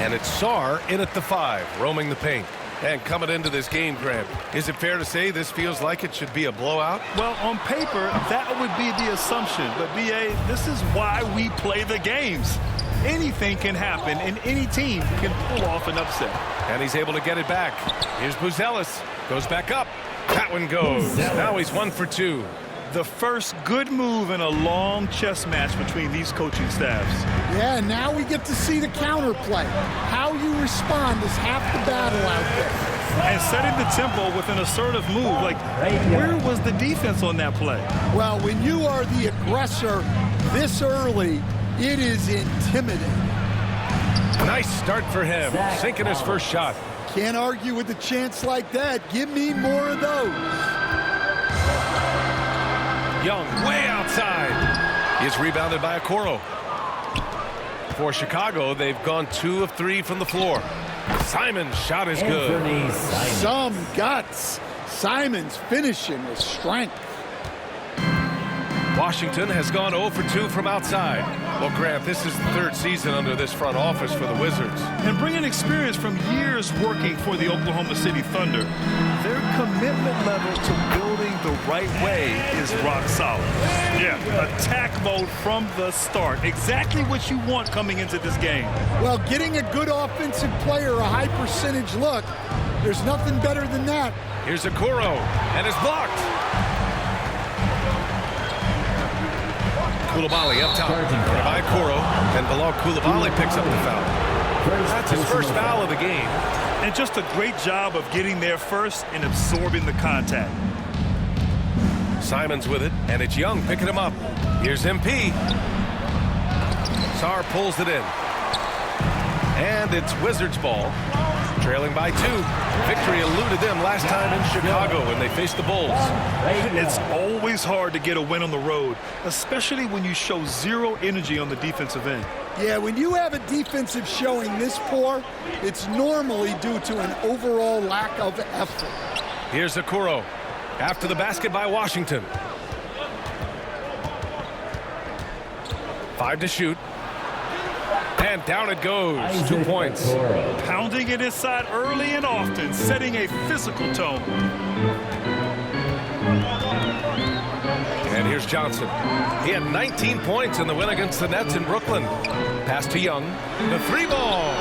And it's Sarr in at the 5, roaming the paint. And coming into this game, Grant, is it fair to say this feels like it should be a blowout? Well, on paper, that would be the assumption. But, B.A., this is why we play the games. Anything can happen, and any team can pull off an upset. And he's able to get it back. Here's Buzelis. Goes back up. That one goes. Now he's 1 for 2. The first good move in a long chess match between these coaching staffs. Yeah, now we get to see the counterplay. How you respond is half the battle out there. And setting the tempo with an assertive move. Like, where was the defense on that play? Well, when you are the aggressor this early, it is intimidating. Nice start for him. Sinking his first shot. Can't argue with a chance like that. Give me more of those. Young way outside. He's rebounded by Okoro. For Chicago, they've gone 2 of 3 from the floor. Simon's shot is good. Some guts. Simon's finishing with strength. Washington has gone 0 for 2 from outside. Well, Grant, this is the 3rd season under this front office for the Wizards. And bringing experience from years working for the Oklahoma City Thunder, their commitment level to building the right way is rock solid. Yeah, attack mode from the start. Exactly what you want coming into this game. Well, getting a good offensive player a high percentage look, there's nothing better than that. Here's Okoro, and it's blocked. Coulibaly up top by Okoro, and Bilal Coulibaly picks up the foul. That's his first foul of the game. And just a great job of getting there first and absorbing the contact. Simon's with it, and it's Young picking him up. Here's MP. Sarr pulls it in. And it's Wizards ball, trailing by 2. Victory eluded them last time in Chicago when they faced the Bulls. It's always hard to get a win on the road, especially when you show zero energy on the defensive end. Yeah, when you have a defensive showing this poor, it's normally due to an overall lack of effort. Here's Okoro after the basket by Washington. 5 to shoot. And down it goes. 2 points. Pounding it inside early and often, setting a physical tone. And here's Johnson. He had 19 points in the win against the Nets in Brooklyn. Pass to Young. The 3-ball.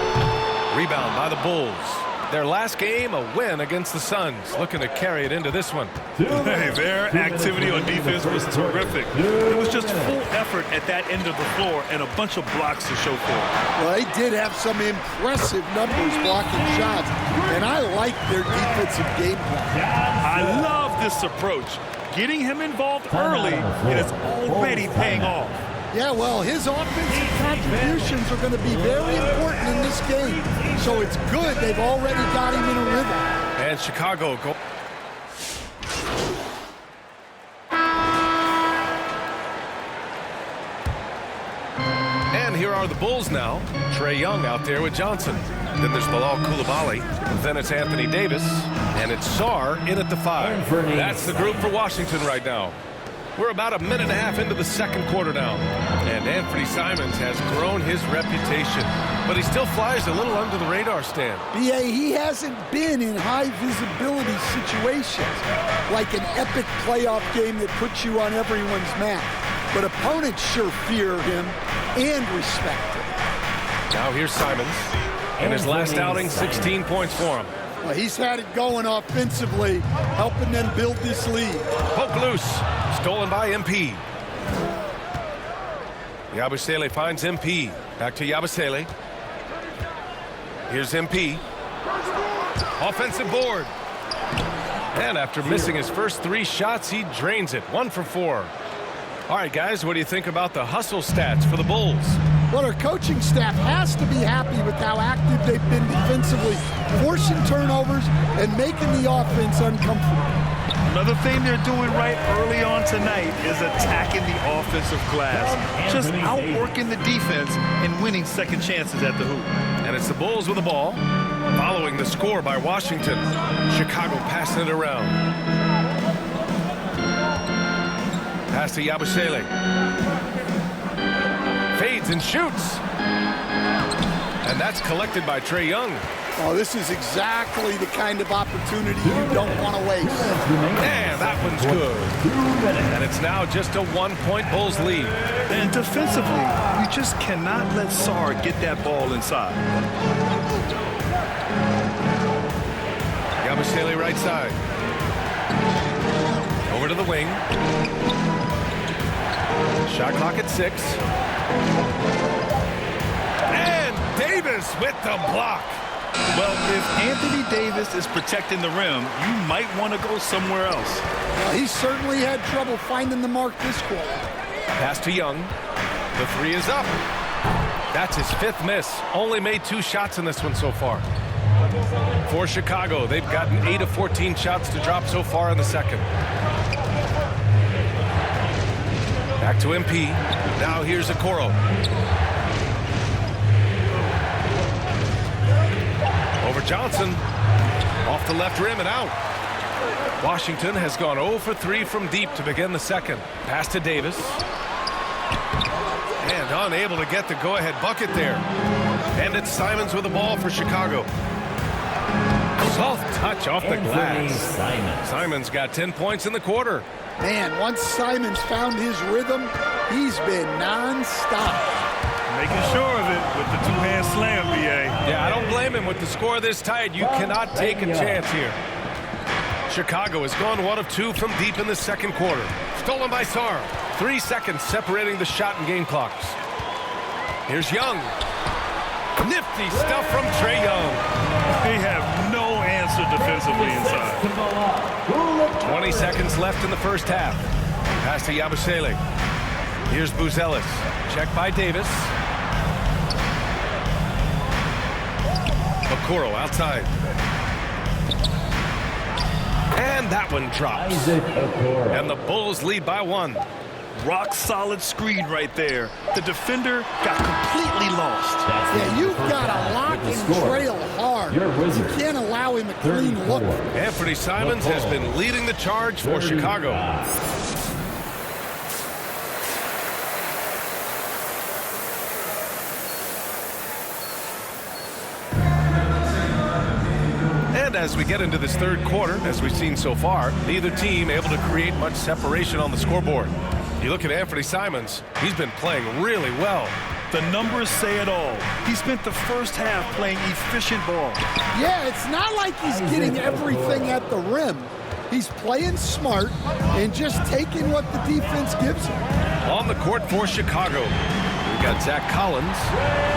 Rebound by the Bulls. Their last game, a win against the Suns. Looking to carry it into this one. Hey, their activity on defense was terrific. It was just full effort at that end of the floor and a bunch of blocks to show for it. Well, they did have some impressive numbers blocking shots, and I like their defensive game plan. I love this approach. Getting him involved early, and it's already paying off. Yeah, well, his offensive contributions are going to be very important in this game. So it's good they've already got him in a rhythm. And Chicago go. And here are the Bulls now. Trae Young out there with Johnson. Then there's Bilal Coulibaly. Then it's Anthony Davis. And it's Sarr in at the 5. That's the group for Washington right now. We're about a minute and a half into the second quarter now. And Anthony Simons has grown his reputation, but he still flies a little under the radar, Stan. B.A., he hasn't been in high visibility situations, like an epic playoff game that puts you on everyone's map. But opponents sure fear him and respect him. Now here's Simons. In his last outing, 16 points for him. Well, he's had it going offensively, helping them build this lead. Poke loose. Stolen by MP. Yabusele finds MP. Back to Yabusele. Here's MP. Offensive board. And after missing his first 3 shots, he drains it. 1 for 4. All right, guys, what do you think about the hustle stats for the Bulls? Well, our coaching staff has to be happy with how active they've been defensively, forcing turnovers and making the offense uncomfortable. Another thing they're doing right early on tonight is attacking the offensive glass. Just outworking the defense and winning second chances at the hoop. And it's the Bulls with the ball, following the score by Washington. Chicago passing it around. Pass to Yabusele. Fades and shoots. And that's That's collected by Trae Young. Oh, this is exactly the kind of opportunity you don't want to waste. And that one's good. And it's now just a 1-point Bulls lead. And defensively, you just cannot let Sarr get that ball inside. Yabusele right side. Over to the wing. Shot clock at 6. And Davis with the block. Well, if Anthony Davis is protecting the rim, you might want to go somewhere else. Well, he certainly had trouble finding the mark this quarter. Pass to Young. The 3 is up. That's his 5th miss. Only made 2 shots in this one so far. For Chicago, they've gotten 8 of 14 shots to drop so far in the second. Back to MP. Now here's Okoro. Over Johnson. Off the left rim and out. Washington has gone 0 for 3 from deep to begin the second. Pass to Davis. And unable to get the go-ahead bucket there. And it's Simons with the ball for Chicago. Soft touch off the glass. Simons got 10 points in the quarter. Man, once Simons found his rhythm, he's been non-stop. Making sure of it with the 2-hand slam, B.A. Yeah, I don't blame him with the score this tight. You cannot take a chance here. Chicago has gone 1 of 2 from deep in the second quarter. Stolen by Sarr. 3 seconds separating the shot and game clocks. Here's Young. Nifty stuff from Trae Young. They have no answer defensively inside. 20 seconds left in the first half. Pass to Yabusele. Here's Buzelis. Check by Davis. Okoro outside. And that one drops. And the Bulls lead by 1. Rock solid screen right there. The defender got completely lost. Yeah, you've got to lock and trail hard. You can't allow him a clean look. Anthony Simons has been leading the charge for Chicago. And as we get into this third quarter, as we've seen so far, neither team able to create much separation on the scoreboard. You look at Anthony Simons, he's been playing really well. The numbers say it all. He spent the first half playing efficient ball. Yeah, it's not like he's getting everything at the rim. He's playing smart and just taking what the defense gives him. On the court for Chicago, we've got Zach Collins.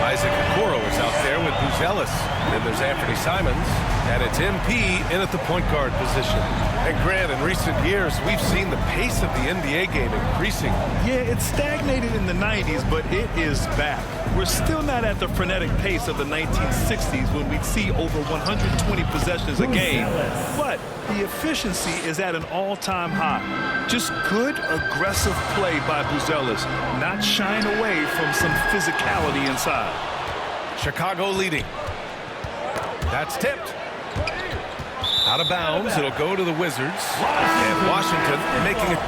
Isaac Okoro is out there with Buzelis. Then there's Anthony Simons. And it's MP in at the point guard position. And Grant, in recent years, we've seen the pace of the NBA game increasing. Yeah, it stagnated in the 90s, but it is back. We're still not at the frenetic pace of the 1960s when we'd see over 120 possessions a game. But the efficiency is at an all-time high. Just good, aggressive play by Buzelis, not shying away from some physicality inside. Chicago leading. That's tipped. Out of bounds, it'll go to the Wizards. And Washington making it.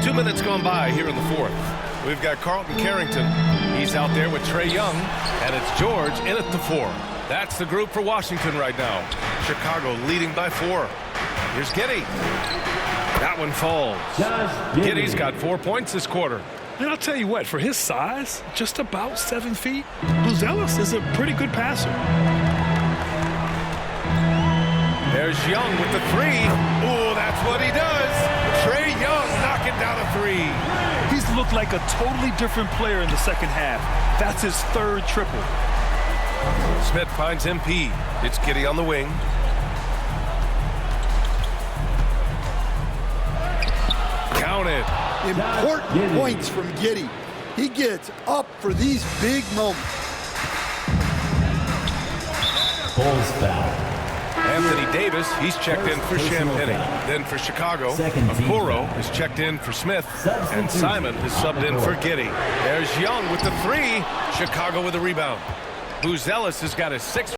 Two minutes gone by here in the fourth. We've got Carlton Carrington. He's out there with Trae Young. And it's George in at the 4. That's the group for Washington right now. Chicago leading by 4. Here's Giddey. That one falls. Giddey's got 4 points this quarter. And I'll tell you what, for his size, just about 7 feet, Buzelis is a pretty good passer. There's Young with the 3. Oh, that's what he does. Trae Young knocking down a 3. He's looked like a totally different player in the second half. That's his 3rd triple. Smith finds MP. It's Giddey on the wing. Counted. Important points from Giddey. He gets up for these big moments. Bulls foul. Anthony Davis, he's checked in for Champagny. Then for Chicago, Okoro is checked in for Smith. And Simon is subbed in for Giddey. There's Young with the 3. Chicago with a rebound. Buzelis has got his 6th.